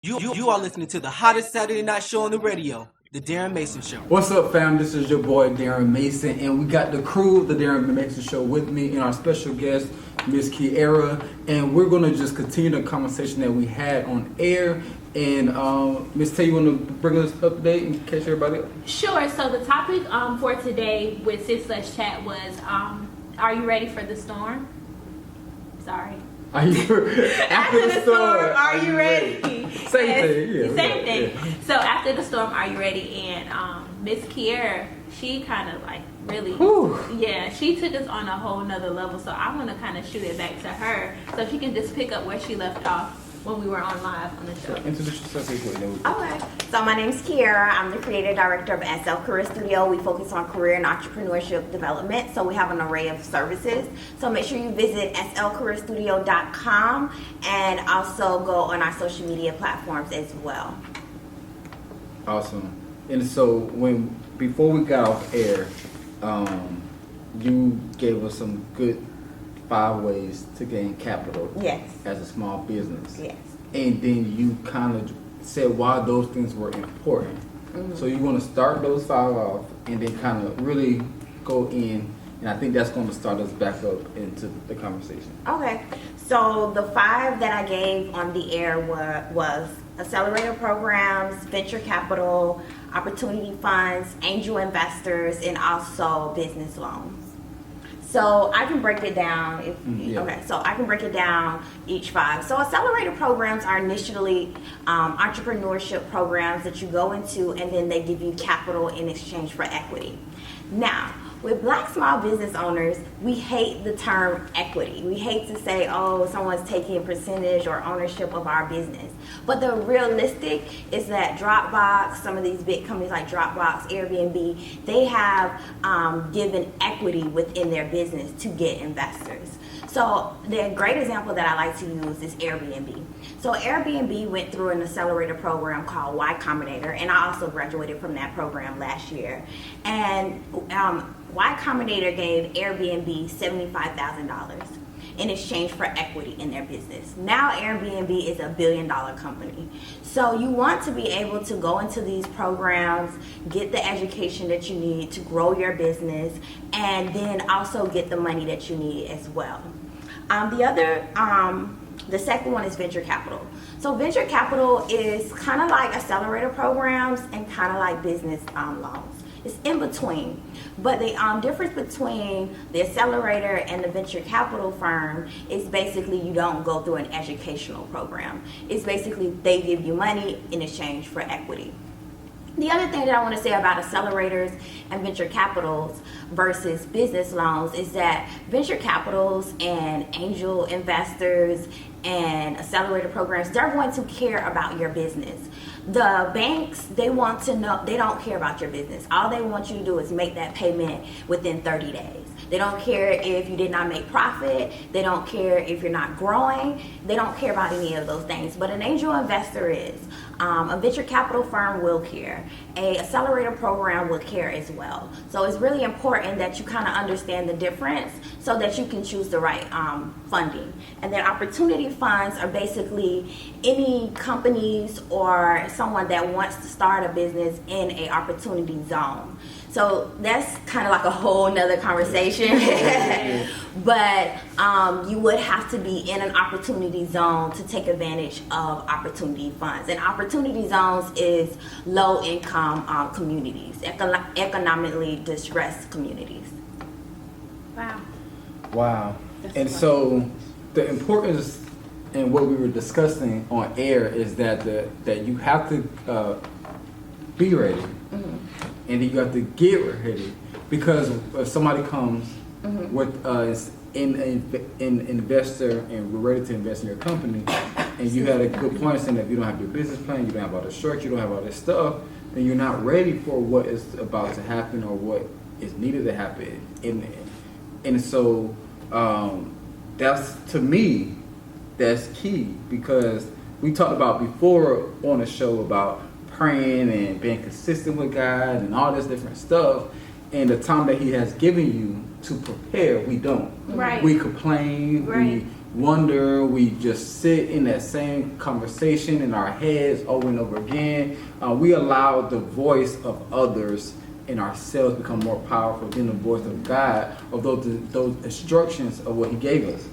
You are listening to the hottest Saturday night show on the radio, The Darren Mason Show. What's up, fam? This is your boy, Darren Mason, and we got the crew of The Darren Mason Show with me and our special guest, Miss Kiera, and we're going to just continue the conversation that we had on air. And Miss Tay, you want to bring us up to date and catch everybody up? Sure. So the topic for today with Sis Let's Chat was, are you ready for the storm? Sorry. Are you after the storm? Are you ready? Same thing. Yeah, Same thing. Yeah. So after the storm, are you ready? And Miss Kiera, she kind of like really, yeah, she took us on a whole nother level. So I want to kind of shoot it back to her so she can just pick up where she left off when we were on live on the show. Introduce yourself before you Okay. So my name's Kiera. I'm the creative director of SL Career Studio. We focus on career and entrepreneurship development. So we have an array of services. So make sure you visit slcareerstudio.com and also go on our social media platforms as well. Awesome. And so before we got off air, you gave us some good 5 ways to gain capital. Yes. As a small business. Yes. And then you kind of said why those things were important. Mm-hmm. So you want to start those 5 off and then kind of really go in, and I think that's going to start us back up into the conversation. Okay. So the 5 that I gave on the air was accelerator programs, venture capital, opportunity funds, angel investors, and also business loans. So I can break it down. Okay, so I can break it down each 5. So accelerator programs are initially entrepreneurship programs that you go into, and then they give you capital in exchange for equity. Now, with Black small business owners, we hate the term equity. We hate to say, oh, someone's taking a percentage or ownership of our business. But the realistic is that Dropbox, some of these big companies like Dropbox, Airbnb, they have given equity within their business to get investors. So the great example that I like to use is Airbnb. So Airbnb went through an accelerator program called Y Combinator, and I also graduated from that program last year. And Y Combinator gave Airbnb $75,000 in exchange for equity in their business. Now Airbnb is a $1 billion company. So you want to be able to go into these programs, get the education that you need to grow your business, and then also get the money that you need as well. The second one is venture capital. So venture capital is kind of like accelerator programs and kind of like business loans. It's in between. But the difference between the accelerator and the venture capital firm is basically you don't go through an educational program. It's basically they give you money in exchange for equity. The other thing that I want to say about accelerators and venture capitals versus business loans is that venture capitals and angel investors and accelerator programs, they're going to care about your business. The banks, they want to know, they don't care about your business. All they want you to do is make that payment within 30 days. They don't care if you did not make profit. They don't care if you're not growing. They don't care about any of those things. But an angel investor is. A venture capital firm will care. A accelerator program will care as well. So it's really important that you kind of understand the difference so that you can choose the right funding. And then opportunity funds are basically any companies or someone that wants to start a business in a opportunity zone. So that's kind of like a whole nother conversation. But you would have to be in an opportunity zone to take advantage of opportunity funds. And opportunity zones is low income communities, economically distressed communities. Wow. And so the importance and what we were discussing on air is that that you have to be ready. Mm-hmm. And then you have to get ready, because if somebody comes with an investor and we're ready to invest in your company, and you had a good point saying that if you don't have your business plan, you don't have all the structure, you don't have all this stuff, then you're not ready for what is about to happen or what is needed to happen. And so that's, to me, that's key, because we talked about before on the show about praying and being consistent with God and all this different stuff, and the time that He has given you to prepare, we don't. Right. We complain. Right. wonder. We just sit in that same conversation in our heads over and over again. We allow the voice of others and ourselves become more powerful than the voice of God, of those instructions of what He gave us.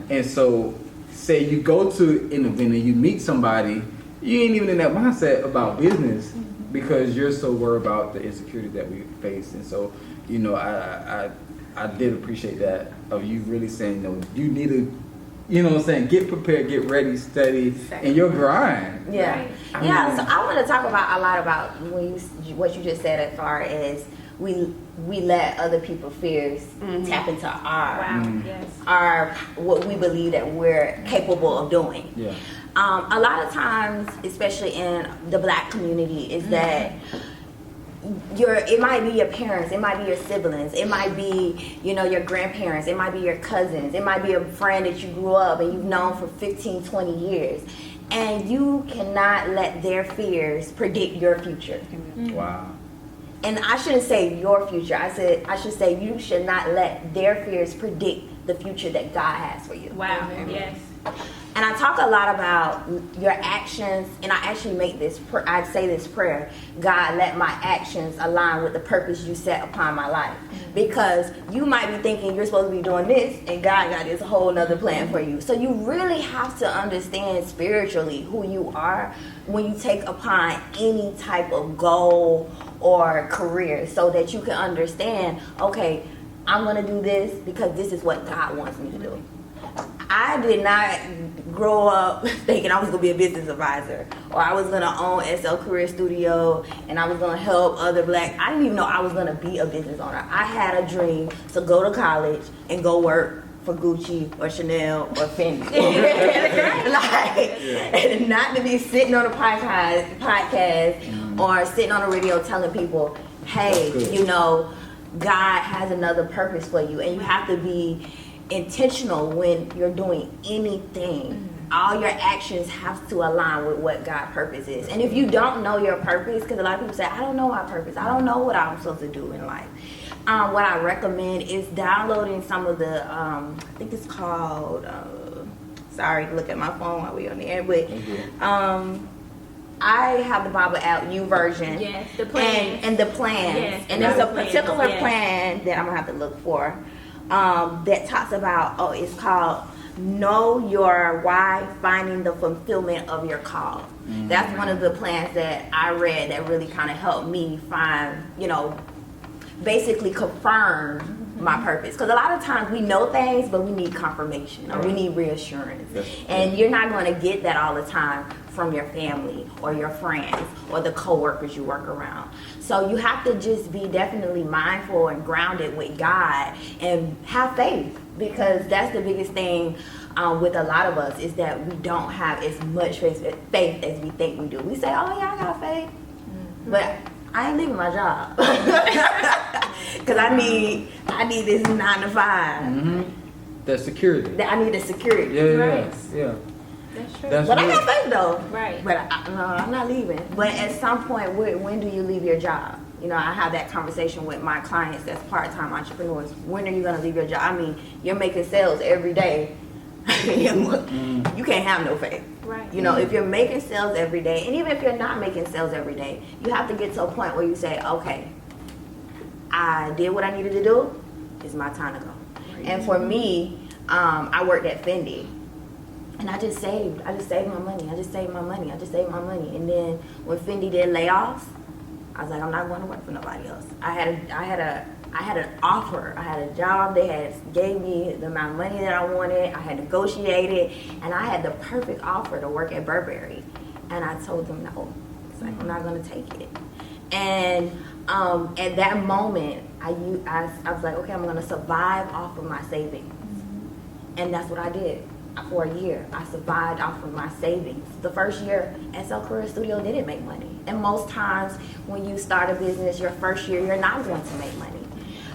And so, say you go to an event and you meet somebody, you ain't even in that mindset about business because you're so worried about the insecurity that we face. And so, you know, I did appreciate that of you really saying, you know, you need to, you know what I'm saying, get prepared, get ready, study, and your grind. Yeah. So I want to talk about a lot about what you just said as far as we let other people's fears tap into our what we believe that we're capable of doing. Yeah. A lot of times, especially in the Black community, is that it might be your parents, it might be your siblings, it might be, you know, your grandparents, it might be your cousins, it might be a friend that you grew up and you've known for 15, 20 years. And you cannot let their fears predict your future. Wow. And I shouldn't say your future. I should say you should not let their fears predict the future that God has for you. Wow. Yes. And I talk a lot about your actions, and I actually make this, I say this prayer: God, let my actions align with the purpose you set upon my life. Because you might be thinking you're supposed to be doing this, and God got this whole nother plan for you. So you really have to understand spiritually who you are when you take upon any type of goal or career, so that you can understand, okay, I'm going to do this because this is what God wants me to do. I did not grow up thinking I was going to be a business advisor, or I was going to own SL Career Studio and I was going to help other Black. I didn't even know I was going to be a business owner. I had a dream to go to college and go work for Gucci or Chanel or Fendi. And not to be sitting on a podcast or sitting on the radio telling people, hey, you know, God has another purpose for you, and you have to be intentional when you're doing anything. All your actions have to align with what God's purpose is. And if you don't know your purpose, because a lot of people say, I don't know my purpose, I don't know what I'm supposed to do in life. What I recommend is downloading some of the, I think it's called, sorry, look at my phone while we're on the air, but I have the Bible app, U version. Yes, the plan. And the plans. Yes, and there's a particular plan that I'm going to have to look for. That talks about, it's called Know Your Why, Finding the Fulfillment of Your Call. That's one of the plans that I read that really kind of helped me find, you know, basically confirm my purpose. Because a lot of times we know things, but we need confirmation or we need reassurance. And you're not going to get that all the time from your family or your friends or the coworkers you work around. So you have to just be definitely mindful and grounded with God and have faith, because that's the biggest thing with a lot of us, is that we don't have as much faith as we think we do. We say, oh yeah, I got faith, but I ain't leaving my job because I need this 9 to 5. That security. I need the security. Yeah. That's true. That's But real. I got faith though. Right. But I'm not leaving. But at some point, when do you leave your job? You know, I have that conversation with my clients that's part-time entrepreneurs. When are you going to leave your job? I mean, you're making sales every day. You can't have no faith. Right. You know, if you're making sales every day, and even if you're not making sales every day, you have to get to a point where you say, okay, I did what I needed to do. It's my time to go. Right. And for me, I worked at Fendi. And I just saved my money. And then when Fendi did layoffs, I was like, I'm not going to work for nobody else. I had an offer. I had a job. They had gave me the amount of money that I wanted. I had negotiated, and I had the perfect offer to work at Burberry. And I told them no. It's like, I'm not going to take it. And at that moment, I was like, okay, I'm going to survive off of my savings. And that's what I did. For a year, I survived off of my savings. The first year, SL Career Studio didn't make money. And most times when you start a business, your first year, you're not going to make money.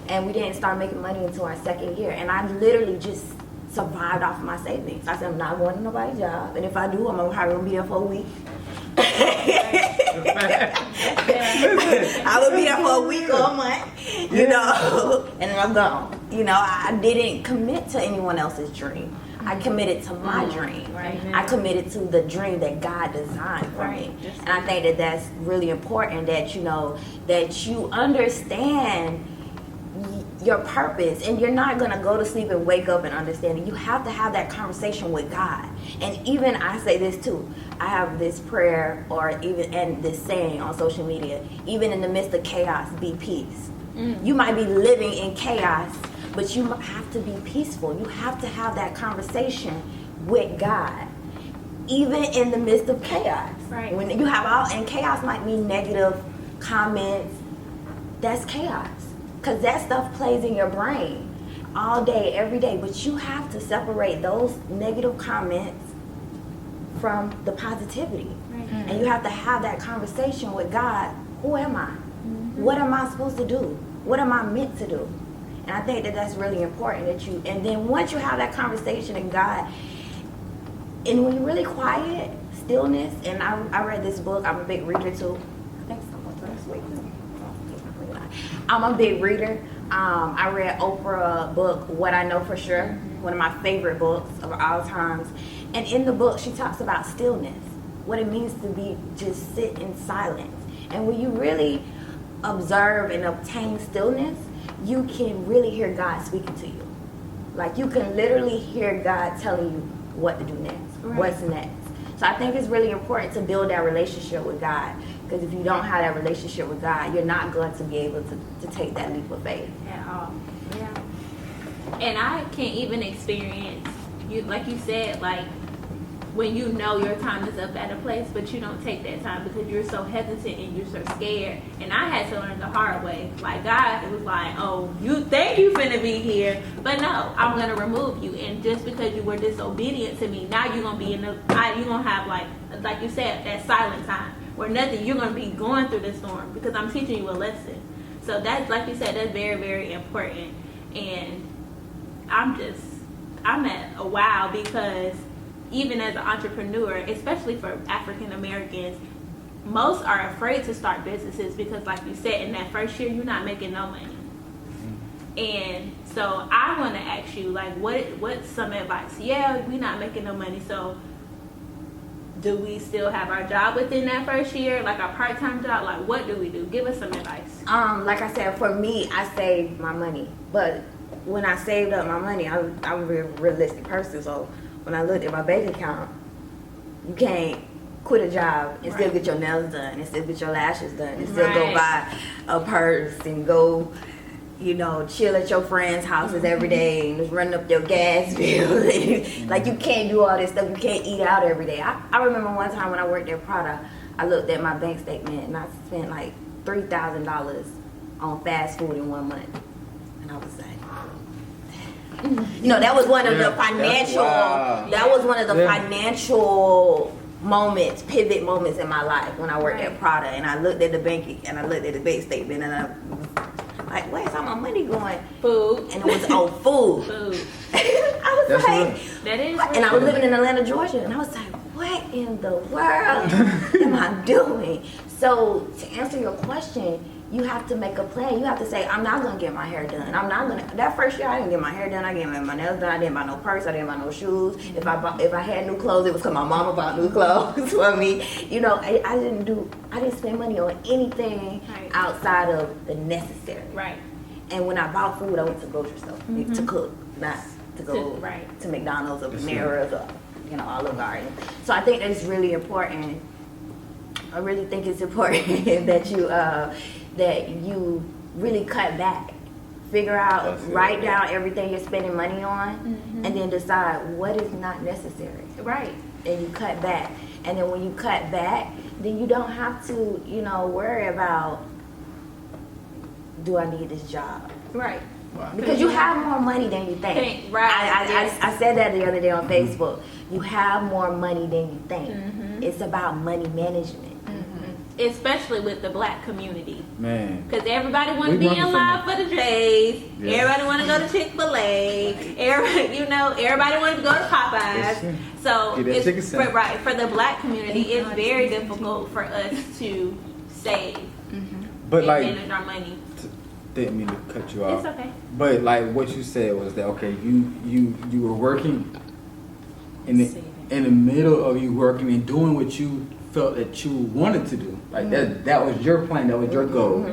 And we didn't start making money until our second year. And I literally just survived off of my savings. I said, I'm not going to nobody's job. And if I do, I'm probably going to be there for a week. I would be there for a week or a month, you know, and then I'm gone. You know, I didn't commit to anyone else's dream. I committed to my dream. Right. I committed to the dream that God designed for me. And I think that that's really important, that you know, that you understand your purpose, and you're not gonna go to sleep and wake up and understand it. You have to have that conversation with God. And even I say this too, I have this prayer or even and this saying on social media, even in the midst of chaos, be peace. You might be living in chaos, but you have to be peaceful. You have to have that conversation with God, even in the midst of chaos. Right. When you have and chaos might mean negative comments. That's chaos, because that stuff plays in your brain all day, every day. But you have to separate those negative comments from the positivity. Right. And you have to have that conversation with God. Who am I? What am I supposed to do? What am I meant to do? And I think that that's really important, that you, and then once you have that conversation in God, and when you're really quiet, stillness, and I read this book, I'm a big reader too. I think someone's last week. I'm a big reader. I read Oprah's book, What I Know for Sure, one of my favorite books of all times. And in the book, she talks about stillness, what it means to be just sit in silence. And when you really observe and obtain stillness, you can really hear God speaking to you. Like, you can literally hear God telling you what to do next, what's next. So I think it's really important to build that relationship with God, because if you don't have that relationship with God, you're not going to be able to take that leap of faith. At all. Yeah. And I can't even experience, you like you said, like, when you know your time is up at a place, but you don't take that time because you're so hesitant and you're so scared. And I had to learn the hard way. Like, God was like, oh, you think you finna be here, but no, I'm gonna remove you. And just because you were disobedient to me, now you're gonna be you're gonna have, like you said, that silent time where nothing, you're gonna be going through the storm because I'm teaching you a lesson. So that's, like you said, that's very, very important. And I'm at a wow, because even as an entrepreneur, especially for African Americans, most are afraid to start businesses because, like you said, in that first year, you're not making no money. And so I want to ask you, like, what's some advice? Yeah, we're not making no money, so do we still have our job within that first year, like our part-time job? Like, what do we do? Give us some advice. Like I said, for me, I saved my money. But when I saved up my money, I'm a real realistic person, so when I looked at my bank account, you can't quit a job and still get your nails done, and still get your lashes done, and still go buy a purse and go, you know, chill at your friends' houses every day and just run up your gas bill. Like, you can't do all this stuff. You can't eat out every day. I remember one time when I worked at Prada, I looked at my bank statement and I spent like $3,000 on fast food in 1 month. And I was like, you know, that was one of the financial, that was one of the financial moments, pivot moments in my life when I worked at Prada, and I looked at the bank and I looked at the bank statement and I was like, where's all my money going? Food. And it was on food. Food. I was like, that is what? And I was living in Atlanta, Georgia, and I was like, what in the world am I doing? So to answer your question, you have to make a plan. You have to say, I'm not going to get my hair done. I'm not going to. That first year, I didn't get my hair done. I didn't get my nails done. I didn't buy no purse. I didn't buy no shoes. If I had new clothes, it was because my mama bought new clothes for me. You know, I didn't spend money on anything outside of the necessary. Right. And when I bought food, I went to the grocery store to cook, not to go to McDonald's or Panera's or, you know, Olive Garden. So I think that's really important. I really think it's important that you really cut back. Figure out, write down everything you're spending money on, and then decide what is not necessary. Right. And you cut back. And then when you cut back, then you don't have to, you know, worry about, do I need this job? Right. Wow. Because you have more money than you think. Right. I said that the other day on Facebook. You have more money than you think. It's about money management. Especially with the black community. Man. Because everybody want to be in line for the J's. Yeah. Everybody want to go to Chick-fil-A. Everybody want to go to Popeyes. So it's for the black community, it's very difficult for us to save but and manage our money. Didn't mean to cut you off. It's okay. But like what you said was that, okay, you were working in the middle of you working and doing what you felt that you wanted to do. Like that was your plan, that was your goal.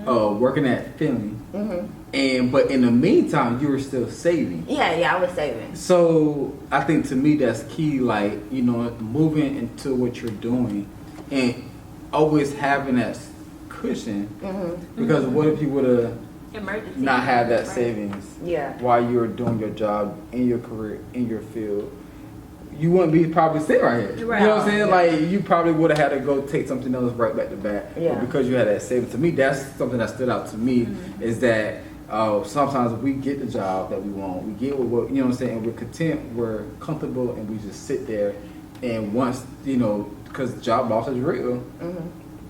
Working at Finley. But in the meantime, you were still saving. Yeah, I was saving. So I think to me that's key. Like, you know, moving into what you're doing and always having that cushion. Because what if you would have not had that savings while you were doing your job in your career in your field? You wouldn't be probably sitting right here. Right. You know what I'm saying? Like, you probably would have had to go take something else right back to back. But because you had that savings, to me, that's something that stood out to me is that sometimes we get the job that we want. We get what, you know what I'm saying? And we're content, we're comfortable, and we just sit there. And once, you know, because job loss is real,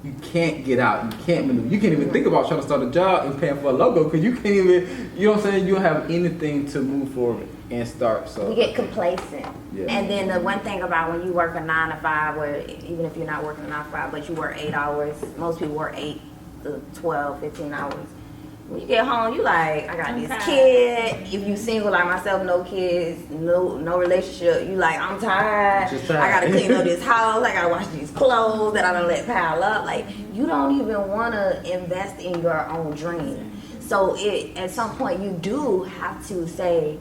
you can't get out. You can't maneuver. You can't even think about trying to start a job and paying for a logo because you can't even, you know what I'm saying? You don't have anything to move forward and start. So we get complacent. And then the one thing about when you work a 9 to 5, or even if you're not working a 9 to 5, but you work 8 hours, most people work 8 to 12, 15 hours. When you get home, you like, I got this kid. If you single like myself, no kids, no relationship, you like, I'm tired. I gotta clean up this house. I gotta wash these clothes that I done let pile up. Like, you don't even want to invest in your own dream. So at some point, you do have to say,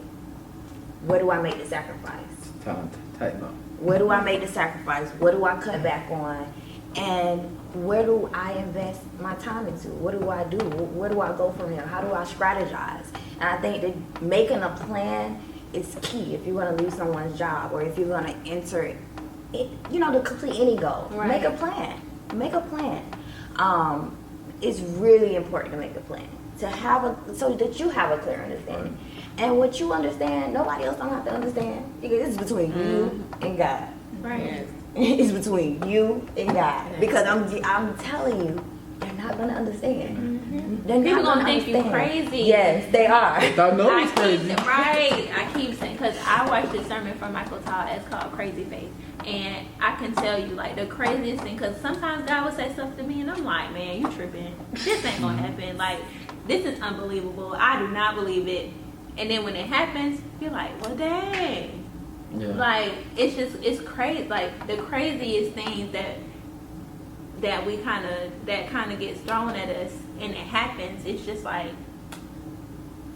where do I make the sacrifice? Tighten up. Where do I make the sacrifice? What do I cut back on? And where do I invest my time into? What do I do? Where do I go from here? How do I strategize? And I think that making a plan is key if you're going to leave someone's job or if you're going to enter, you know, to complete any goal. Right. Make a plan. Make a plan. It's really important to make a plan, to have so that you have a clear understanding. Right. And what you understand, nobody else don't have to understand. Because it's between you and God. Right. Yes. It's between you and God. Because I'm telling you, they're not gonna understand. They're People not gonna think you crazy. Yes, they are. I know it's crazy. Right. I keep saying, because I watched this sermon from Michael Todd. It's called Crazy Faith. And I can tell you, like, the craziest thing, because sometimes God would say stuff to me, and I'm like, man, you tripping. This ain't gonna happen. Like, this is unbelievable. I do not believe it. And then when it happens, you're like, well, dang. Yeah. Like, it's crazy. Like, the craziest things that we kind of gets thrown at us, and it happens. It's just like,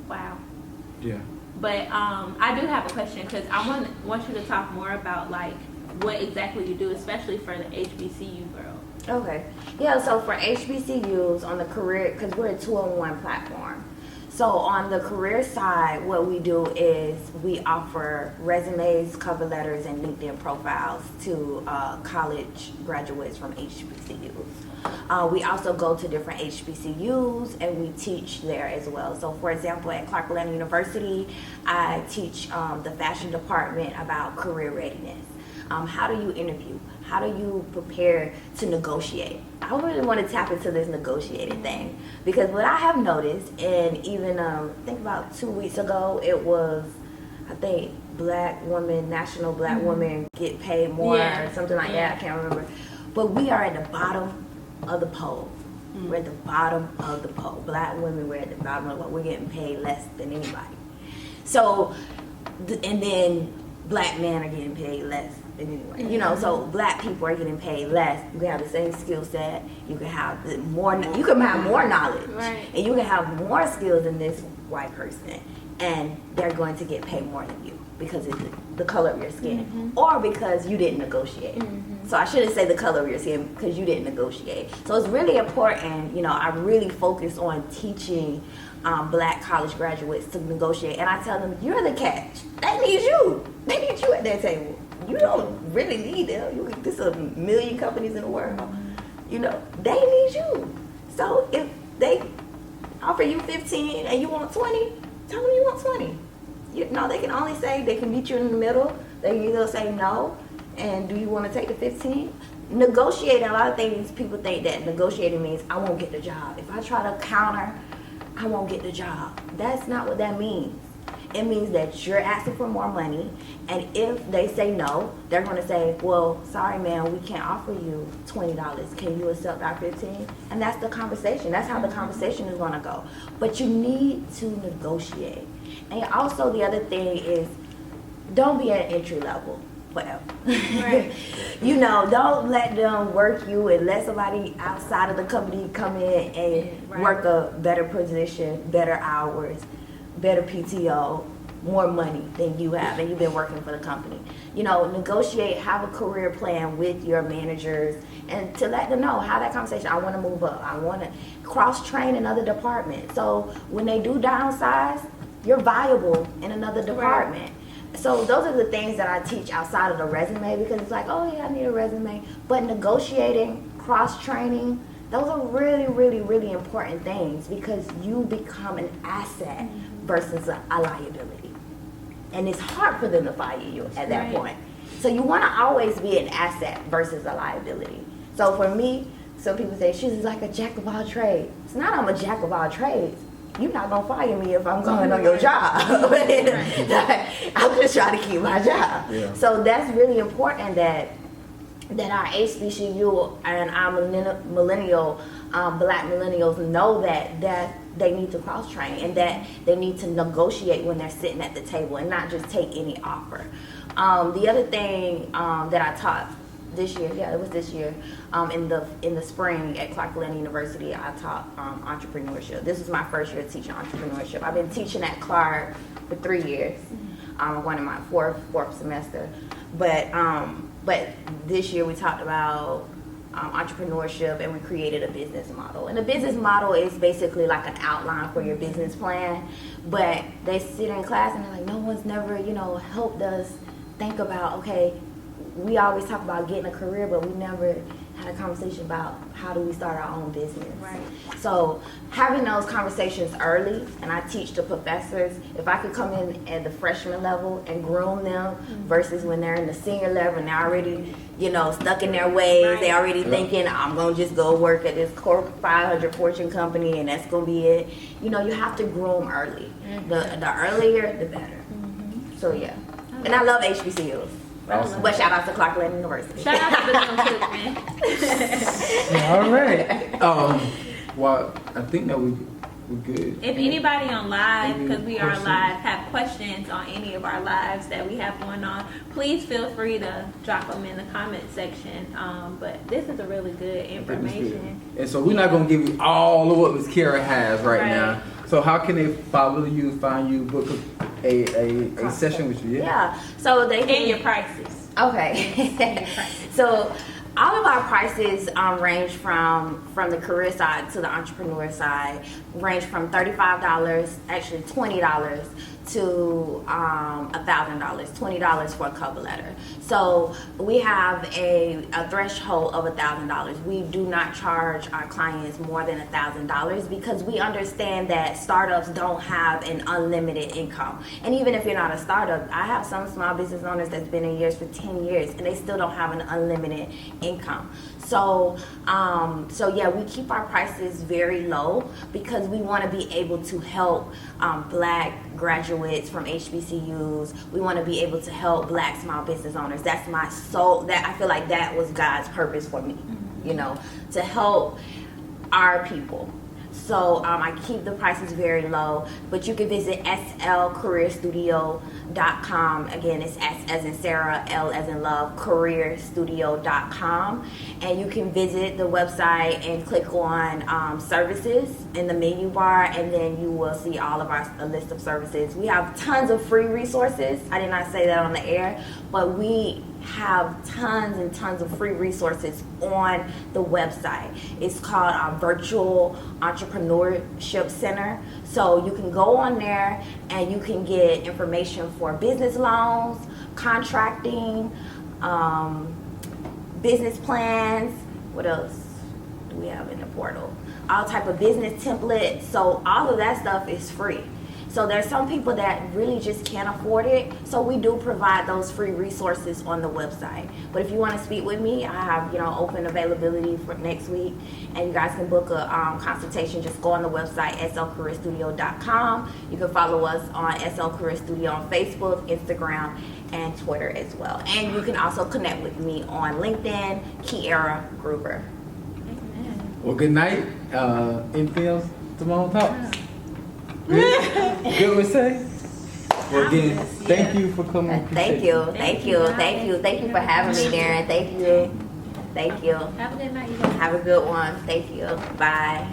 wow. Yeah. But I do have a question, because I want you to talk more about, like, what exactly you do, especially for the HBCU girl. Okay. Yeah, so for HBCUs on the career, because we're a 2-in-1 platform. So on the career side, what we do is we offer resumes, cover letters, and LinkedIn profiles to college graduates from HBCUs. We also go to different HBCUs and we teach there as well. So for example, at Clark Atlanta University, I teach the fashion department about career readiness. How do you interview? How do you prepare to negotiate? I really want to tap into this negotiating thing, because what I have noticed, and even I think about 2 weeks ago, it was, I think, National Black Women Get Paid More or something like that. I can't remember. But we are at the bottom of the poll. We're at the bottom of the poll. Black women, we're at the bottom of the poll. We're getting paid less than anybody. So, and then black men are getting paid less. Anyway, you know, so black people are getting paid less. You can have the same skill set. You can have more knowledge, right, and you can have more skills than this white person, and they're going to get paid more than you because it's the color of your skin, or because you didn't negotiate. So I shouldn't say the color of your skin, because you didn't negotiate. So it's really important. You know, I really focus on teaching black college graduates to negotiate, and I tell them, you're the catch. They need you. They need you at that table. You don't really need them. There's a million companies in the world. You know, they need you. So if they offer you 15 and you want 20, tell them you want 20. They can only say, they can meet you in the middle. They can either say no, and do you want to take the 15? Negotiating, a lot of things, people think that negotiating means I won't get the job. If I try to counter, I won't get the job. That's not what that means. It means that you're asking for more money, and if they say no, they're going to say, well, sorry, man, we can't offer you $20. Can you accept our 15? And that's the conversation. That's how the conversation is going to go. But you need to negotiate. And also the other thing is, don't be at entry level. whatever. Right. You know, don't let them work you and let somebody outside of the company come in and Right. work a better position, better hours, better PTO, more money than you have, and you've been working for the company. You know, negotiate, have a career plan with your managers, and to let them know, have that conversation. I want to move up. I want to cross-train another department. So when they do downsize, you're viable in another department. So those are the things that I teach outside of the resume, because it's like, oh yeah, I need a resume. But negotiating, cross-training, those are really, really, really important things, because you become an asset versus a liability. And it's hard for them to fire you at that Right. point. So you want to always be an asset versus a liability. So for me, some people say she's like a jack of all trades. It's not I'm a jack of all trades. You're not gonna fire me if I'm going on your job. I'm just trying to keep my job. Yeah. So that's really important that our HBCU and our millennial black millennials know that they need to cross train, and that they need to negotiate when they're sitting at the table and not just take any offer. The other thing that I taught this year, it was this year, in the spring at Clark Atlanta University, I taught entrepreneurship. This was my first year teaching entrepreneurship. I've been teaching at Clark for 3 years. I'm going in my fourth semester, but this year we talked about entrepreneurship, and we created a business model. And the business model is basically like an outline for your business plan. But they sit in class and they're like, no one's never, helped us think about, okay, we always talk about getting a career, but we never had a conversation about how do we start our own business. Right. So having those conversations early, and I teach the professors, if I could come in at the freshman level and groom them versus when they're in the senior level and they're already, stuck in their ways, Right. they already thinking, I'm going to just go work at this Corp 500 Fortune company and that's going to be it. You have to groom early. The earlier, the better. So yeah. And I love HBCUs. Awesome. But shout out to Clark Atlanta University. Shout out to the young kids, man. All right. Well, I think that we're good. If anybody on live, Any because we are questions? live, have questions on any of our lives that we have going on, please feel free to drop them in the comment section. But this is a really good information. And so we're not going to give you all of what Ms. Kara has right Right. now. So how can they follow you, find you, book a session with you? Yeah. So they And can your prices. Okay. So all of our prices range from the career side to the entrepreneur side, range from $35, actually $20 to $1,000, $20 for a cover letter. So we have a threshold of $1,000. We do not charge our clients more than $1,000 because we understand that startups don't have an unlimited income. And even if you're not a startup, I have some small business owners that's been in years for 10 years and they still don't have an unlimited income. So yeah, we keep our prices very low because we want to be able to help black graduates from HBCUs. We want to be able to help black small business owners. That's my soul. That I feel like that was God's purpose for me, to help our people. So I keep the prices very low, but you can visit slcareerstudio.com. Again, it's S as in Sarah, L as in love, careerstudio.com. And you can visit the website and click on services in the menu bar, and then you will see all of a list of services. We have tons of free resources. I did not say that on the air, but we have tons and tons of free resources on the website. It's called our Virtual Entrepreneurship Center. So you can go on there and you can get information for business loans, contracting, business plans. What else do we have in the portal? All type of business templates. So all of that stuff is free. So there's some people that really just can't afford it. So we do provide those free resources on the website. But if you want to speak with me, I have open availability for next week, and you guys can book a consultation. Just go on the website slcareerstudio.com. You can follow us on SL Career Studio on Facebook, Instagram, and Twitter as well. And you can also connect with me on LinkedIn, Kiara Gruber. Well, good night. Anything else, Symone Talks? Good. Good, we say? Well, again, Yeah. thank you for coming. Thank you for having me, Darren. Thank you. Have a good night, you guys. Have a good one. Thank you. Bye.